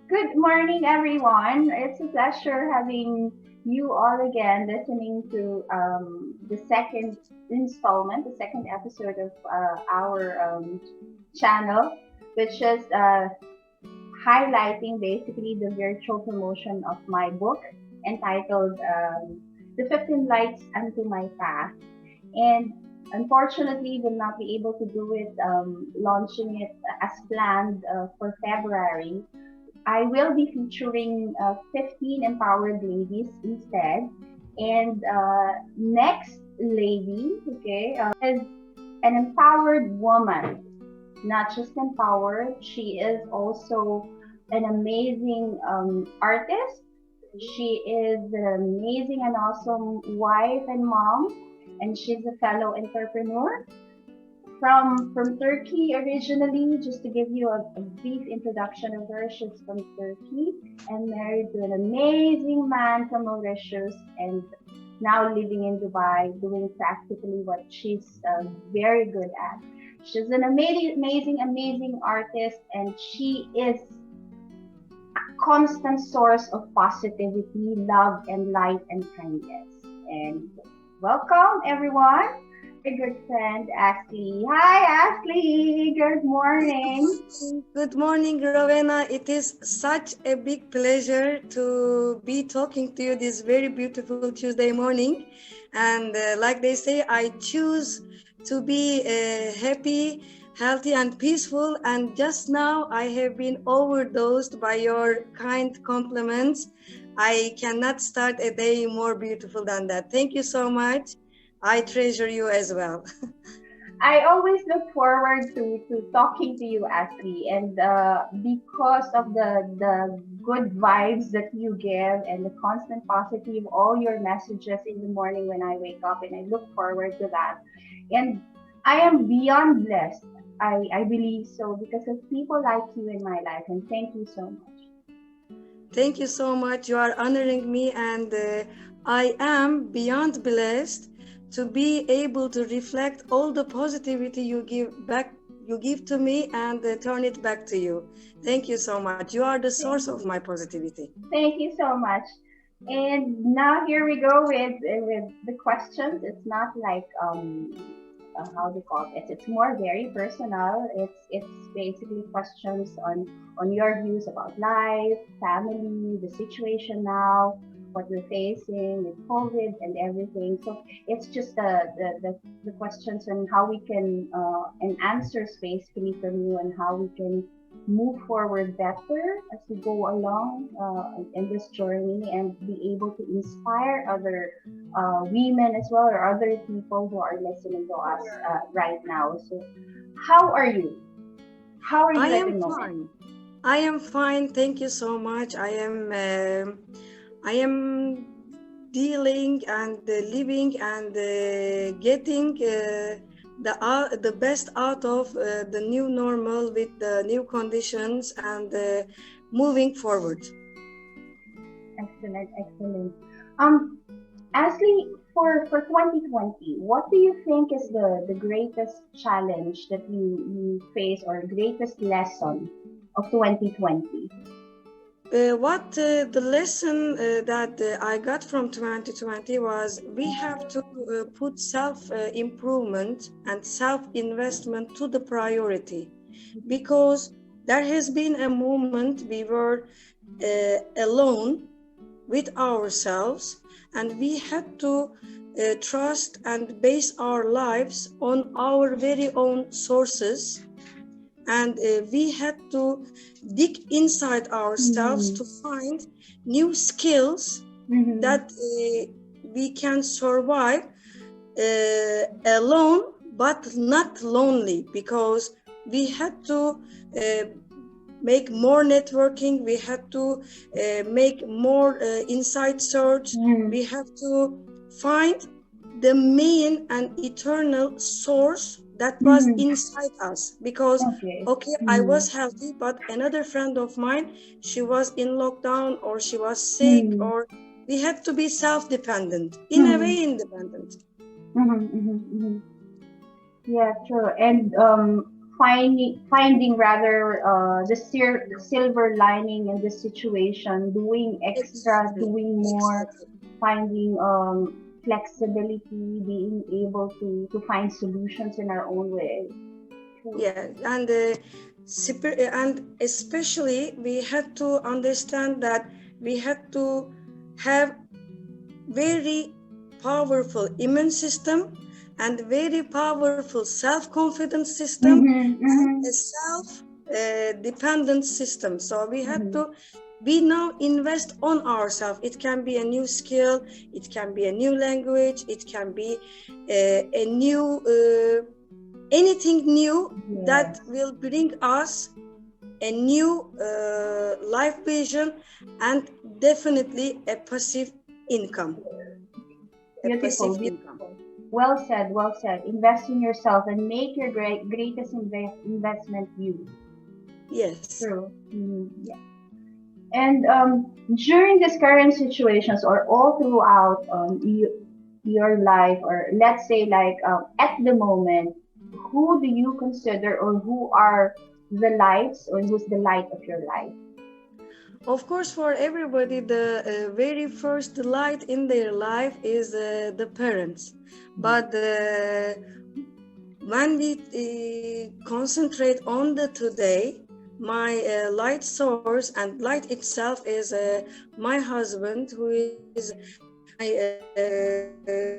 Good morning, everyone. It's a pleasure having you all again listening to the second installment, the second episode of our channel, which is highlighting basically the virtual promotion of my book entitled The 15 Lights Unto My Path. And unfortunately, will not be able to do it, launching it as planned for February. I will be featuring 15 empowered ladies instead. And next lady, okay, is an empowered woman. Not just empowered, she is also an amazing artist. She is an amazing and awesome wife and mom, and she's a fellow entrepreneur from Turkey originally. Just to give you a brief introduction of her, she's from Turkey and married to an amazing man from Mauritius, and now living in Dubai, doing practically what she's very good at. She's an amazing artist, and she is a constant source of positivity, love, and light and kindness. And welcome, everyone, my good friend Asli. Hi, Asli. Good morning. Good morning, Rowena. It is such a big pleasure to be talking to you this very beautiful Tuesday morning. And like they say, I choose to be happy, healthy, and peaceful. And just now, I have been overdosed by your kind compliments. I cannot start a day more beautiful than that. Thank you so much. I treasure you as well. I always look forward to talking to you, Asli, and because of the good vibes that you give and the constant positive, all your messages in the morning when I wake up, and I look forward to that. And I am beyond blessed. I believe so because of people like you in my life, and thank you so much. Thank you so much. You are honoring me, and I am beyond blessed to be able to reflect all the positivity you give to me, and turn it back to you. Thank you so much. You are the source Thank of my you. positivity. Thank you so much. And now here we go with the questions. It's not like how do you call it? It's more very personal. It's basically questions on your views about life, family, the situation now, what we're facing with COVID and everything. So it's just the questions on how we can and answers basically from you, and how we can move forward better as we go along in this journey, and be able to inspire other women as well, or other people who are listening to us right now. So, how are you? How are I you at the am moment? fine. I am fine. Thank you so much. I am dealing and living and getting the best out of the new normal with the new conditions, and moving forward. Excellent, excellent. Um, Ashley, for 2020, what do you think is the greatest challenge that you face, or greatest lesson of 2020? The lesson that I got from 2020 was we have to put self improvement and self investment to the priority, because there has been a moment we were alone with ourselves, and we had to trust and base our lives on our very own sources, and we had to dig inside ourselves Mm-hmm. to find new skills Mm-hmm. that we can survive alone but not lonely, because we had to uh, make more networking, we had to make more inside search, Mm-hmm. we have to find the main and eternal source that was Mm-hmm. inside us. Because Okay. okay, I Mm-hmm. was healthy, but another friend of mine, she was in lockdown, or she was sick, Mm-hmm. or we had to be self-dependent, in a Mm-hmm. way independent. Mm-hmm. Mm-hmm. Yeah, true. And finding rather the silver lining in this situation, doing extra, Exactly, doing more, exactly. finding flexibility, being able to find solutions in our own way. True. Yeah, and especially we had to understand that we had to have very powerful immune system and very powerful self-confidence system Mm-hmm, and mm-hmm, a self dependent system. So we had mm-hmm. to we now invest on ourselves. It can be a new skill, it can be a new language, it can be a new anything new that Yes. will bring us a new life vision and definitely a passive income, a Beautiful, passive income. beautiful. Well said, well said. Invest in yourself and make your greatest investment you. Yes. True. Yeah. And during these current situations or all throughout your life, or let's say like at the moment, who do you consider or who are the lights or who's the light of your life? Of course, for everybody, the very first light in their life is the parents. But when we concentrate on the today, my light source and light itself is my husband, who is my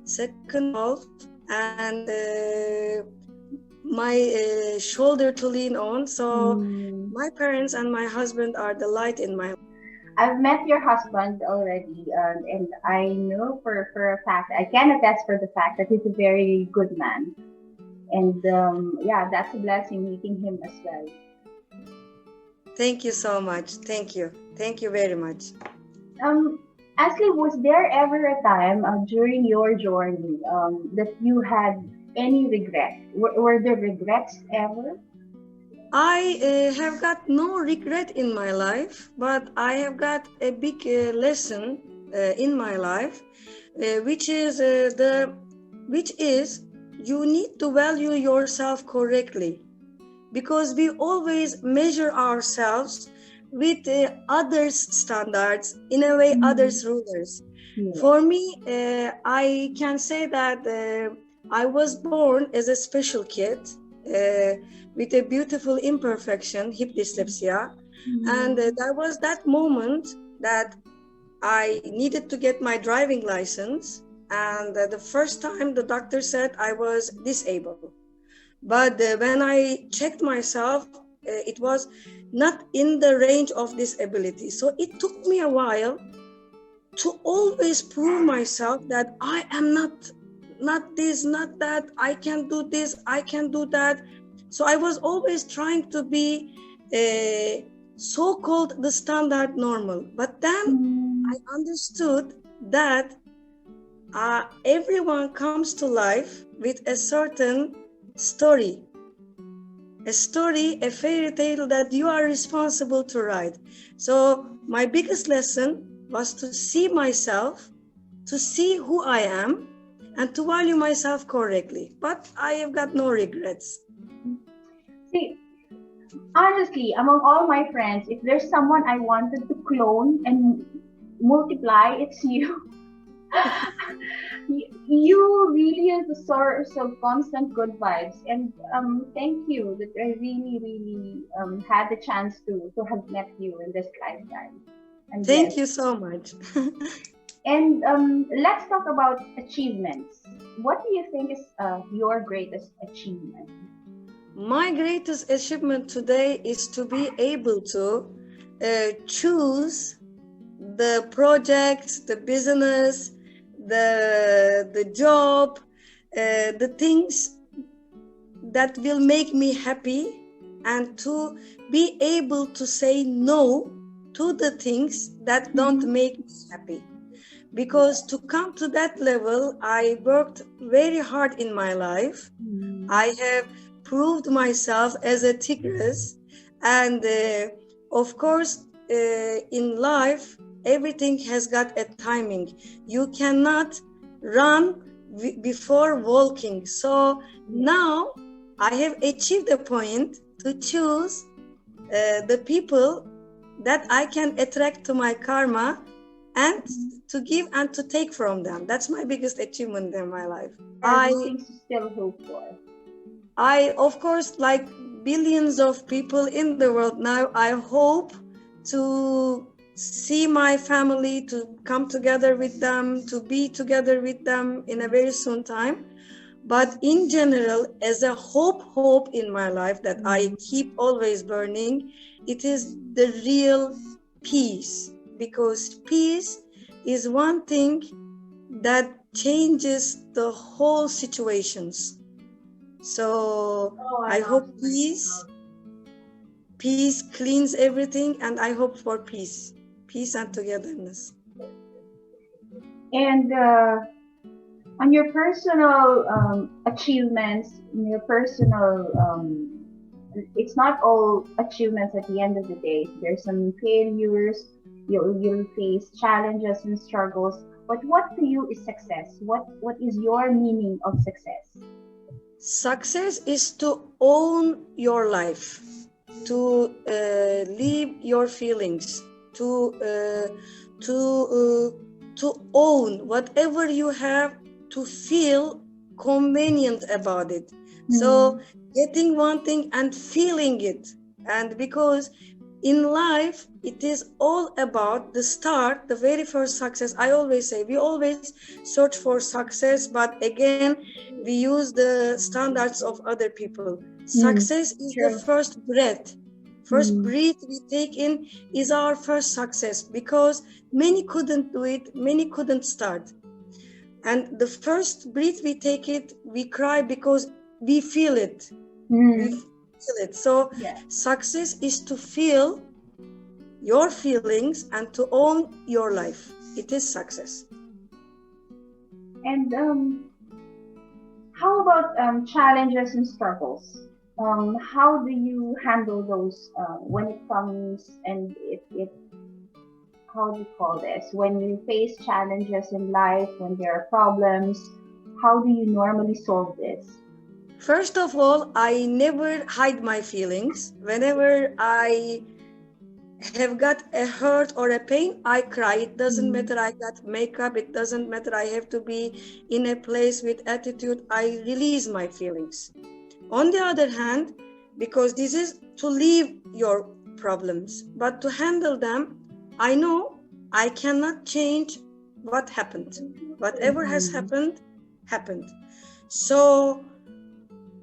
second half and my shoulder to lean on. So Hmm. my parents and my husband are the light in my. I've met your husband already, and I know for a fact, I can attest for the fact that he's a very good man. And yeah, that's a blessing meeting him as well. Thank you so much. Thank you. Thank you very much. Um, Ashley, was there ever a time during your journey that you had any regret? Were there regrets ever? I have got no regret in my life, but I have got a big lesson in my life, which is which is you need to value yourself correctly, because we always measure ourselves with others' standards, in a way, Mm, others' rulers. yes. For me, I can say that I was born as a special kid uh, with a beautiful imperfection, hip dyslexia. And Mm, there was that moment that I needed to get my driving license. And the first time the doctor said I was disabled. But when I checked myself, it was not in the range of disability. So it took me a while to always prove myself that I am not this, not that, I can do this, I can do that. So I was always trying to be so-called the standard normal. But then I mm, understood that everyone comes to life with a certain story, a story, a fairy tale that you are responsible to write. So my biggest lesson was to see myself, to see who I am, and to value myself correctly. But I have got no regrets. mm. See, honestly, among all my friends, if there's someone I wanted to clone and multiply, it's you. You really is a source of constant good vibes, and thank you that I really had the chance to have met you in this lifetime. I'm Thank blessed. you so much. And let's talk about achievements. What do you think is your greatest achievement? My greatest achievement today is to be able to choose the projects, the business, the job, the things that will make me happy, and to be able to say no to the things that don't Mm-hmm. make me happy. Because to come to that level, I worked very hard in my life. Mm-hmm. I have proved myself as a tigress, and of course, in life, everything has got a timing. You cannot run before walking. So Yes. now I have achieved a point to choose the people that I can attract to my karma and to give and to take from them. That's my biggest achievement in my life. Are these things you still hope for? I, of course, like billions of people in the world now, I hope to see my family, to come together with them, to be together with them in a very soon time. But in general, as a hope in my life that I keep always burning, it is the real peace. Because peace is one thing that changes the whole situations. So I hope peace cleans everything, and I hope for peace and togetherness. And on your personal achievements, in your personal, it's not all achievements at the end of the day. There's some failures. You'll face challenges and struggles. But what to you is success? What is your meaning of success? Success is to own your life, to live your feelings, to own whatever you have, to feel convenient about it. So getting one thing and feeling it, and because in life it is all about the start, the very first success. I always say we always search for success, but again we use the standards of other people. Success is the first breath. First breath we take in is our first success, because many couldn't do it, many couldn't start. And the first breath we take it, we cry because we feel it. We feel it. So success is to feel your feelings and to own your life. It is success. And how about challenges and struggles? How do you handle those when it comes and it how do you call this? When you face challenges in life, when there are problems, how do you normally solve this? First of all, I never hide my feelings. Whenever I have got a hurt or a pain, I cry. It doesn't matter I got makeup, it doesn't matter I have to be in a place with attitude, I release my feelings. On the other hand, because this is to leave your problems, but to handle them, I know I cannot change what happened. Whatever has happened, happened. So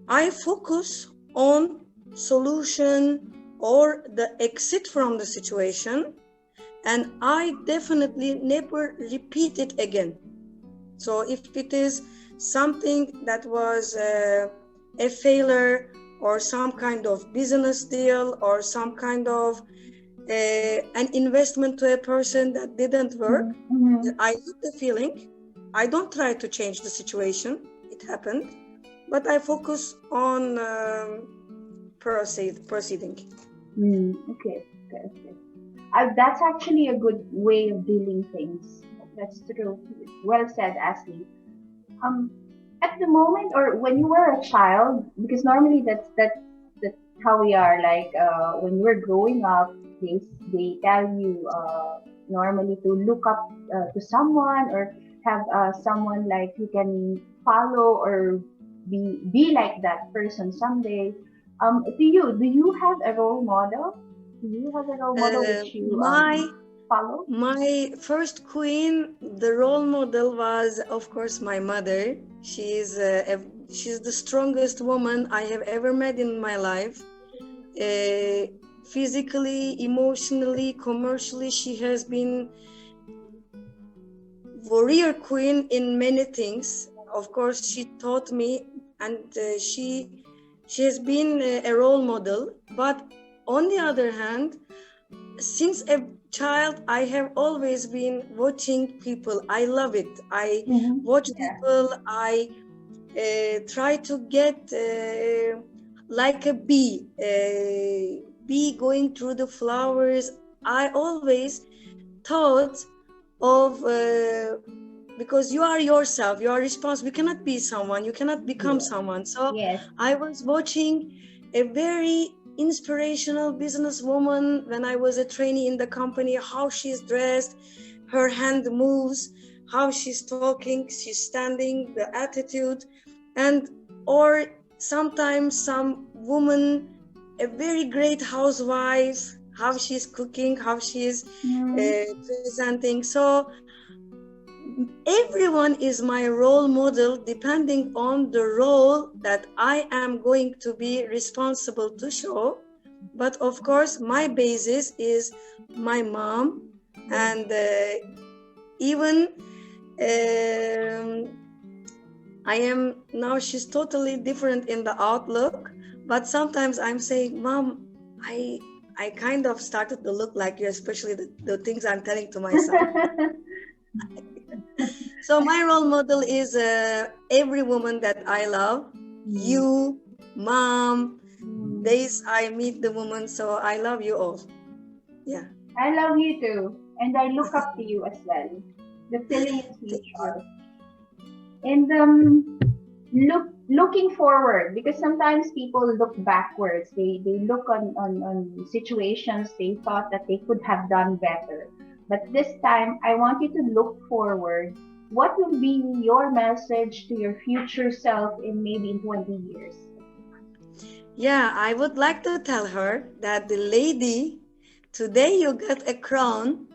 I focus on solution or the exit from the situation, and I definitely never repeat it again. So if it is something that was a failure or some kind of business deal or some kind of an investment to a person that didn't work, I get the feeling. I don't try to change the situation. It happened, but I focus on proceeding. Okay. That's actually a good way of dealing things. That's true. Well said, Asli. At the moment, or when you were a child, because normally that's how we are. Like when you were growing up, they tell you normally to look up to someone or have someone like you can follow or be like that person someday. Do you have a role model? Do you have a role model which you follow? My first queen, the role model was, of course, my mother. She's the strongest woman I have ever met in my life. Physically, emotionally, commercially, she has been warrior queen in many things. Of course, she taught me, and she has been a role model. But on the other hand, since a child, I have always been watching people. I love it. I watch people. I try to get like a bee going through the flowers. I always thought of because you are yourself, you are responsible. You cannot be someone, you cannot become Yes. someone. So Yes. I was watching a very inspirational businesswoman when I was a trainee in the company, how she's dressed, her hand moves, how she's talking, she's standing, the attitude. And or sometimes some woman, a very great housewife, how she's cooking, how she's presenting. So everyone is my role model depending on the role that I am going to be responsible to show. But of course, my basis is my mom, and even I am now, she's totally different in the outlook, but sometimes I'm saying, Mom, I kind of started to look like you, especially the things I'm telling to myself. So my role model is every woman that I love, you, Mom, days I meet the woman, so I love you all. Yeah. I love you too, and I look up to you as well. The feeling is Thank you. mutual. And looking forward, because sometimes people look backwards. They look on situations they thought that they could have done better. But this time, I want you to look forward. What will be your message to your future self in maybe in 20 years? Yeah, I would like to tell her that the lady, today you got a crown,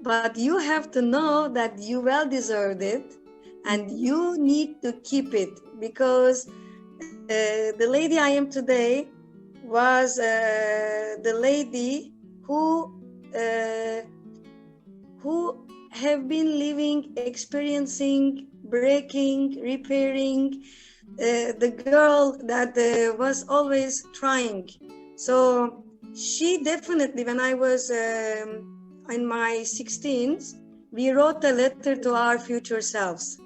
but you have to know that you well deserved it and you need to keep it, because the lady I am today was the lady uh, who have been living, experiencing, breaking, repairing, the girl that was always trying. So she definitely, when I was in my 16s, we wrote a letter to our future selves.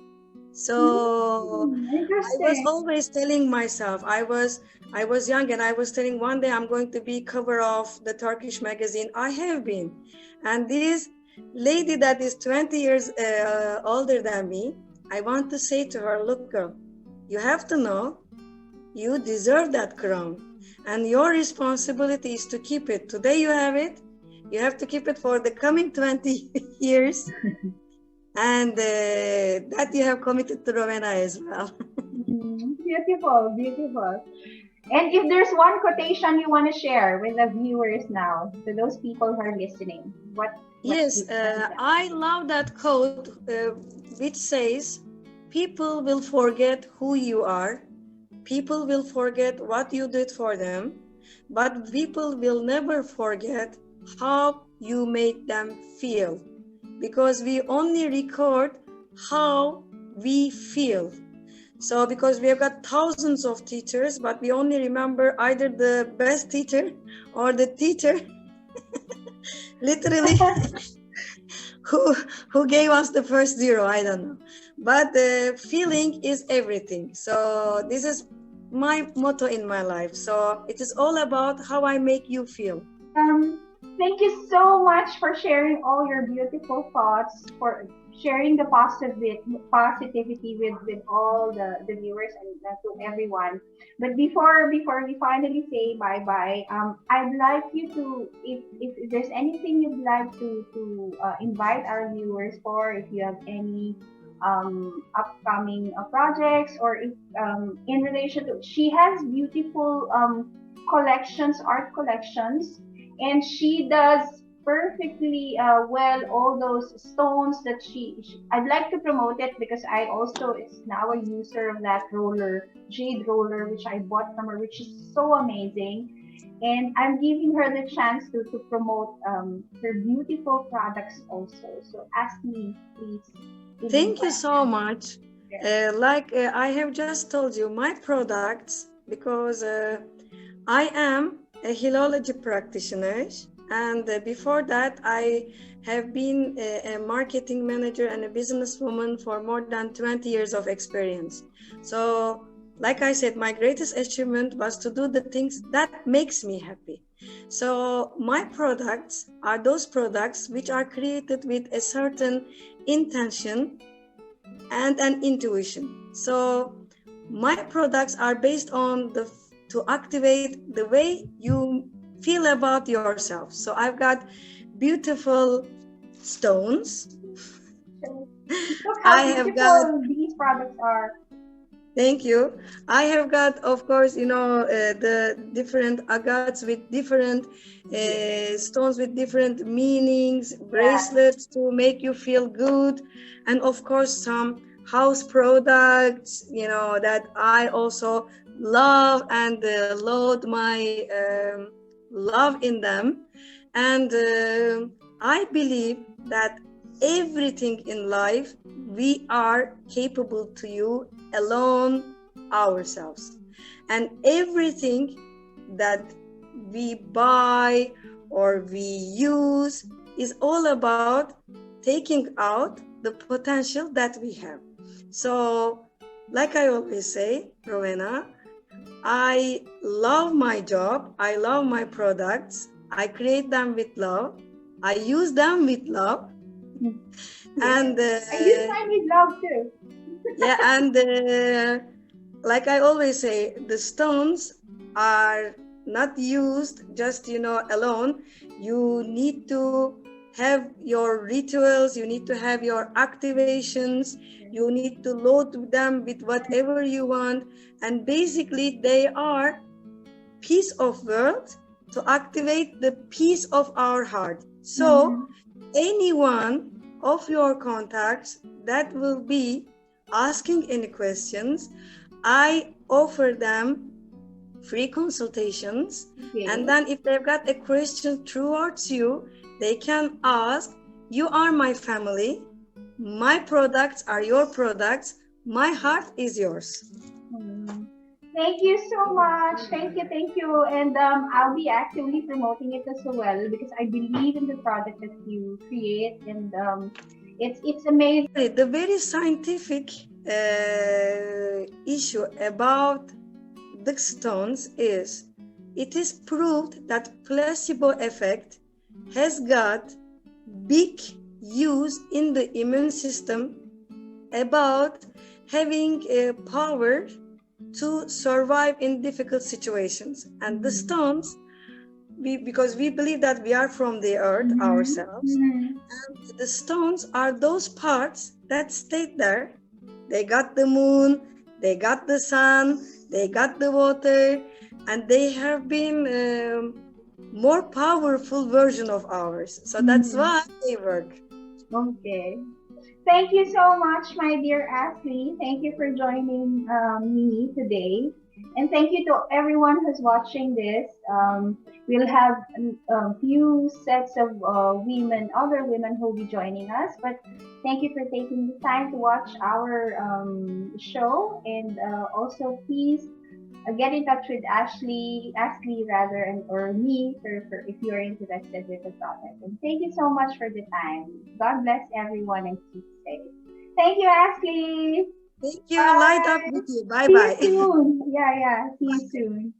So I was Interesting. always telling myself, I was young and I was telling one day I'm going to be cover of the Turkish magazine. I have been. And this lady that is 20 years older than me, I want to say to her, look girl, you have to know you deserve that crown. And your responsibility is to keep it. Today you have it. You have to keep it for the coming 20 years. And that you have committed to Rowena as well. Beautiful, beautiful. And if there's one quotation you want to share with the viewers now, to those people who are listening, what Yes, is that? I love that quote, which says, people will forget who you are, people will forget what you did for them, but people will never forget how you made them feel, because we only record how we feel. So because we have got thousands of teachers, but we only remember either the best teacher or the teacher literally who gave us the first zero, I don't know. But the feeling is everything. So this is my motto in my life. So it is all about how I make you feel. Thank you so much for sharing all your beautiful thoughts, for sharing the positivity with all the viewers and to everyone. But before we finally say bye bye, I'd like you to, if there's anything you'd like to invite our viewers for, if you have any upcoming projects, or if in relation to, she has beautiful collections, art collections, and she does perfectly well all those stones that I'd like to promote it, because I also is now a user of that roller, jade roller, which I bought from her, which is so amazing. And I'm giving her the chance to promote her beautiful products also. So Asli, please. Thank you so much. I have just told you, my products, because I am a hilology practitioner, and before that I have been a marketing manager and a businesswoman for more than 20 years of experience. So like I said, my greatest achievement was to do the things that makes me happy. So my products are those products which are created with a certain intention and an intuition. So my products are based on to activate the way you feel about yourself. So I've got beautiful stones. Look I how have got, beautiful these products are. thank you. I have got, of course, the different agates with different stones with different meanings, Yeah. bracelets to make you feel good, and of course, some house products, that I also love and load my love in them. And I believe that everything in life we are capable to you alone ourselves, and everything that we buy or we use is all about taking out the potential that we have. So like I always say, Rowena, I love my job, I love my products, I create them with love, I use them with love. Yes. And I use mine with love too. yeah, and like I always say, the stones are not used just alone. You need to have your rituals, you need to have your activations, you need to load them with whatever you want, and basically they are piece of world to activate the piece of our heart. So anyone of your contacts that will be asking any questions, I offer them free consultations. And Okay. then if they've got a question towards you, they can ask. You are my family, my products are your products, my heart is yours. Hmm. Thank you so much. Thank you. And I'll be actively promoting it as well because I believe in the product that you create, and it's amazing. The very scientific issue about the stones is it is proved that placebo effect has got big use in the immune system about having a power to survive in difficult situations. And the stones, because we believe that we are from the earth ourselves, Mm-hmm. and the stones are those parts that stayed there. They got the moon, they got the sun, they got the water, and they have been more powerful version of ours. So that's Mm-hmm. why they work. Okay. Thank you so much, my dear Asli. Thank you for joining me today. And thank you to everyone who's watching this. We'll have a few sets of other women who will be joining us. But thank you for taking the time to watch our show. And also, please get in touch with Ashley rather, and or me for if you're interested with the product. And thank you so much for the time. God bless everyone and keep safe. Thank you, Ashley. Thank you. Light up Bye. with you. Bye See you bye. soon. Yeah, yeah. See you soon.